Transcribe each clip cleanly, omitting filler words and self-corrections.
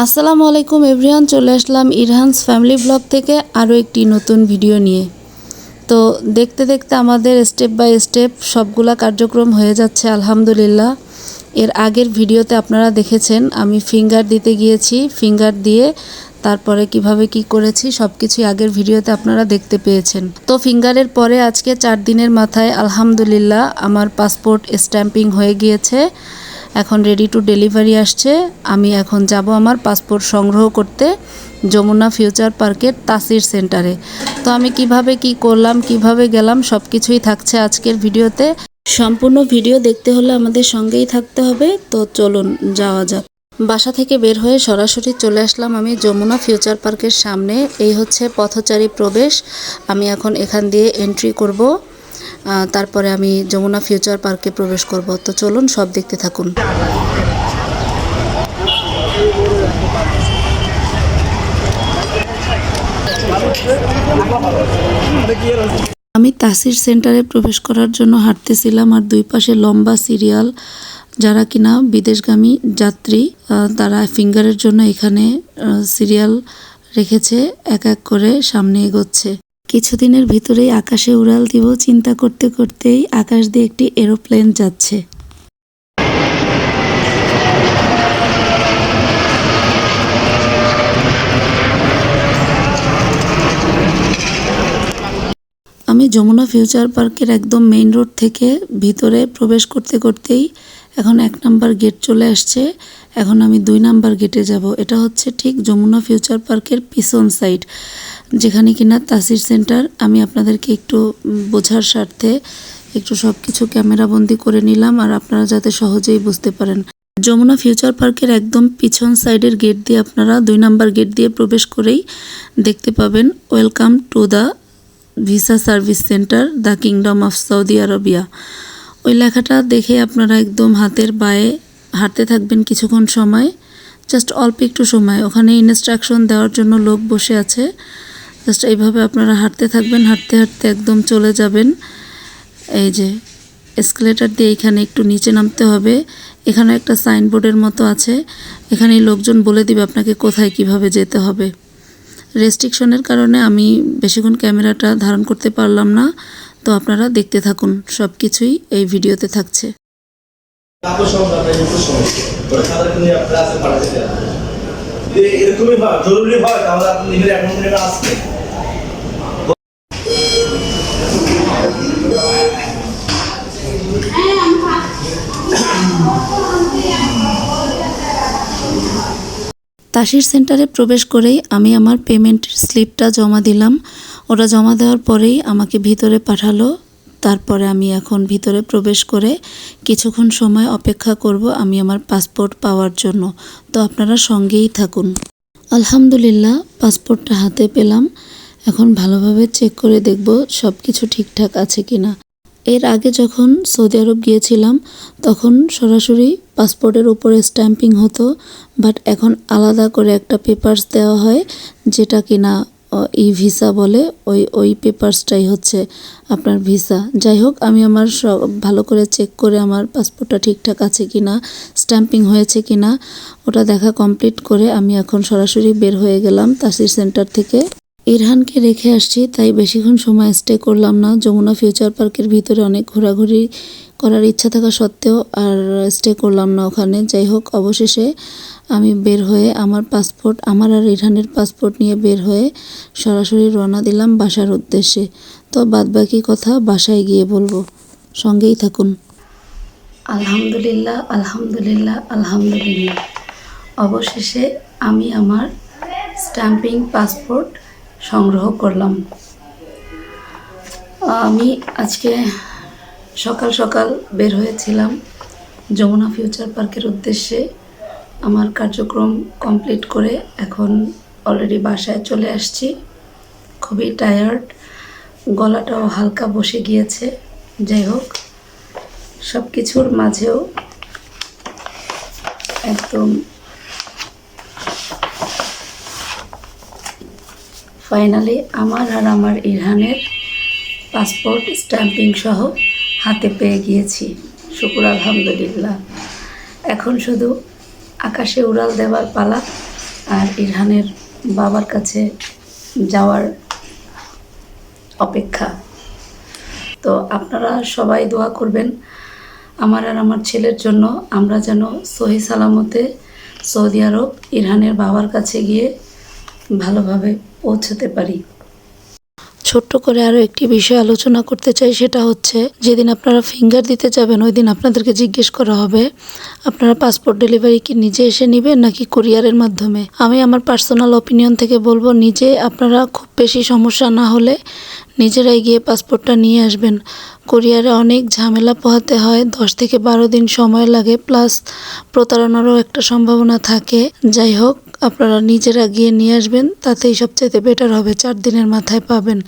আসসালামু আলাইকুম এভরিওয়ান, চলে আসলাম ইরহানস ফ্যামিলি ব্লগ থেকে আরও একটি নতুন ভিডিও নিয়ে। তো দেখতে দেখতে আমাদের স্টেপ বাই স্টেপ সবগুলা কার্যক্রম হয়ে যাচ্ছে আলহামদুলিল্লাহ। এর আগের ভিডিওতে আপনারা দেখেছেন আমি ফিঙ্গার দিতে গিয়েছি, ফিঙ্গার দিয়ে তারপরে কিভাবে কি করেছি সব কিছুই আগের ভিডিওতে আপনারা দেখতে পেয়েছেন। তো ফিঙ্গারের পরে আজকে 4 দিনের মাথায় আলহামদুলিল্লাহ আমার পাসপোর্ট স্ট্যাম্পিং হয়ে গিয়েছে। এখন রেডি টু ডেলিভারি আসছে। আমি এখন যাব আমার পাসপোর্ট সংগ্রহ করতে যমুনা ফিউচার পার্কের তাসির সেন্টারে। তো আমি কিভাবে কি করলাম, কিভাবে গেলাম সব কিছুই থাকছে আজকের ভিডিওতে। সম্পূর্ণ ভিডিও দেখতে হলে আমাদের সঙ্গেই থাকতে হবে। তো চলুন যাওয়া যাক। বাসা থেকে বের হয়ে সরাসরি চলে আসলাম আমি যমুনা ফিউচার পার্কের সামনে। এই হচ্ছে পথচারী প্রবেশ। আমি এখন এখান দিয়ে এন্ট্রি করব, তারপরে আমি যমুনা ফিউচার পার্কে প্রবেশ করব। তো চলুন সব দেখতে থাকুন। আমি তাসির সেন্টারে প্রবেশ করার জন্য হাঁটতেছিলাম, আর দুই পাশে লম্বা সিরিয়াল। যারা কিনা বিদেশগামী যাত্রী তারা ফিঙ্গারের জন্য এখানে সিরিয়াল রেখেছে, এক এক করে সামনে এগোচ্ছে। কিছুদিনের ভিতরেই আকাশে উড়াল দিব চিন্তা করতে করতেই আকাশ দিয়ে একটি এরোপ্লেন যাচ্ছে। আমি যমুনা ফিউচার পার্কের একদম মেইন রোড থেকে ভিতরে প্রবেশ করতে করতেই এখন 1 নাম্বার গেট চলে আসছে। এখন আমি 2 নাম্বার গেটে যাব। এটা হচ্ছে ঠিক যমুনা ফিউচার পার্কের পিছন সাইড, যেখানে কিনা তাসির সেন্টার। আমি আপনাদেরকে একটু বোঝার স্বার্থে একটু সব কিছু ক্যামেরাবন্দি করে নিলাম, আর আপনারা যাতে সহজেই বুঝতে পারেন। যমুনা ফিউচার পার্কের একদম পিছন সাইডের গেট দিয়ে আপনারা 2 নাম্বার গেট দিয়ে প্রবেশ করেই দেখতে পাবেন welcome to the visa service centre the kingdom of Saudi Arabia. ওই লেখাটা দেখে আপনারা একদম হাতের বায়ে হাঁটতে থাকবেন কিছুক্ষণ সময়, জাস্ট অল্প একটু সময়। ওখানে ইনস্ট্রাকশন দেওয়ার জন্য লোক বসে আছে। জাস্ট এইভাবে আপনারা হাঁটতে থাকবেন, হাঁটতে হাঁটতে একদম চলে যাবেন। এই যে এসকেলেটার দিয়ে এখানে একটু নিচে নামতে হবে। এখানে একটা সাইনবোর্ডের মতো আছে, এখানে লোকজন বলে দিবে আপনাকে কোথায় কিভাবে যেতে হবে। রেস্ট্রিকশনের কারণে আমি বেশিক্ষণ ক্যামেরাটা ধারণ করতে পারলাম না। তো আপনারা দেখতে থাকুন, সব কিছুই এই ভিডিওতে থাকছে। তাসির সেন্টারে প্রবেশ করেই আমি আমার পেমেন্টের স্লিপটা জমা দিলাম। ওটা জমা দেওয়ার পরেই আমাকে ভিতরে পাঠালো। তারপরে আমি এখন ভিতরে প্রবেশ করে কিছুক্ষণ সময় অপেক্ষা করব আমি আমার পাসপোর্ট পাওয়ার জন্য। তো আপনারা সঙ্গেই থাকুন। আলহামদুলিল্লাহ পাসপোর্টটা হাতে পেলাম। এখন ভালোভাবে চেক করে দেখব সব কিছু ঠিকঠাক আছে কিনা। এর আগে যখন সৌদি আরব গিয়েছিলাম তখন সরাসরি পাসপোর্টের উপরে স্ট্যাম্পিং হতো, বাট এখন আলাদা করে একটা পেপারস দেওয়া হয় যেটা কিনা ই ভিসা বলে। ওই পেপারসটাই হচ্ছে আপনার ভিসা। যাই হোক, আমি আমার সব ভালো করে চেক করে আমার পাসপোর্টটা ঠিকঠাক আছে কিনা, স্ট্যাম্পিং হয়েছে কিনা ওটা দেখা কমপ্লিট করে আমি এখন সরাসরি বের হয়ে গেলাম তাসির সেন্টার থেকে। ইরহানকে রেখে আসছি, তাই বেশিক্ষণ সময় স্টে করলাম না। যমুনা ফিউচার পার্কের ভিতরে অনেক ঘোরাঘুরি করার ইচ্ছা থাকা সত্ত্বেও আর স্টে করলাম না ওখানে। যাই হোক, অবশেষে আমি বের হয়ে আমার পাসপোর্ট, আমার আর ইরহানের পাসপোর্ট নিয়ে বের হয়ে সরাসরি রওনা দিলাম বাসার উদ্দেশ্যে। তো বাদবাকি কথা বাসায় গিয়ে বলবো, সঙ্গেই থাকুন। আলহামদুলিল্লাহ আলহামদুলিল্লাহ আলহামদুলিল্লাহ, অবশেষে আমি আমার স্ট্যাম্পিং পাসপোর্ট সংগ্রহ করলাম। আমি আজকে সকাল সকাল বের হয়েছিলাম যমুনা ফিউচার পার্কের উদ্দেশ্যে। আমার কার্যক্রম কমপ্লিট করে এখন অলরেডি বাসায় চলে আসছি। খুবই টায়ার্ড, গলাটাও হালকা বসে গিয়েছে। যাই হোক, সব কিছুর মাঝেও একদম ফাইনালি আমার আর আমার ইরহানের পাসপোর্ট স্ট্যাম্পিং সহ হাতে পেয়ে গিয়েছি। শুকর আলহামদুলিল্লাহ। এখন শুধু আকাশে উড়াল দেওয়ার পালা। আর ইরহানের বাবার কাছে যাওয়ার অপেক্ষা। তো আপনারা সবাই দোয়া করবেন আমার আর আমার ছেলের জন্য, আমরা যেন সহি সালামতে সৌদি আরব ইরহানের বাবার কাছে গিয়ে ভালোভাবে পৌঁছতে পারি। ছোট্ট করে আরও একটি বিষয় আলোচনা করতে চাই, সেটা হচ্ছে যেদিন আপনারা ফিঙ্গার দিতে যাবেন ওই দিন আপনাদেরকে জিজ্ঞেস করা হবে আপনারা পাসপোর্ট ডেলিভারি কি নিজে এসে নেবেন নাকি কুরিয়ারের মাধ্যমে। আমি আমার পার্সোনাল অপিনিয়ন থেকে বলবো, নিজে আপনারা খুব বেশি সমস্যা না হলে নিজেরাই গিয়ে পাসপোর্টটা নিয়ে আসবেন। কুরিয়ারে অনেক ঝামেলা পোহাতে হয়, 10 থেকে 12 দিন সময় লাগে, প্লাস প্রতারণারও একটা সম্ভাবনা থাকে। যাই হোক, আপনারা নিজেরা গিয়ে নিয়ে আসবেন, তাতেই সবচাইতে বেটার হবে। 4 দিনের মাথায় পাবেন।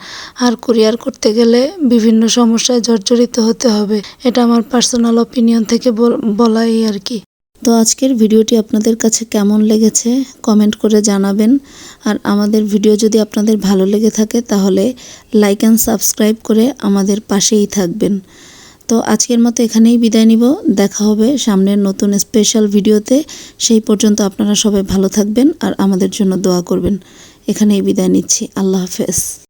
আর কুরিয়ার করতে গেলে বিভিন্ন সমস্যায় জর্জরিত হতে হবে। এটা আমার পার্সোনাল অপিনিয়ন থেকে বলাই আর কি। তো আজকের ভিডিওটি আপনাদের কাছে কেমন লেগেছে কমেন্ট করে জানাবেন। আর আমাদের ভিডিও যদি আপনাদের ভালো লেগে থাকে তাহলে লাইক অ্যান্ড সাবস্ক্রাইব করে আমাদের পাশেই থাকবেন। তো আজকের মতো এখানেই বিদায় নিব। দেখা হবে সামনের নতুন স্পেশাল ভিডিওতে। সেই পর্যন্ত আপনারা সবাই ভালো থাকবেন আর আমাদের জন্য দোয়া করবেন। এখানেই বিদায় নিচ্ছি। আল্লাহ হাফেজ।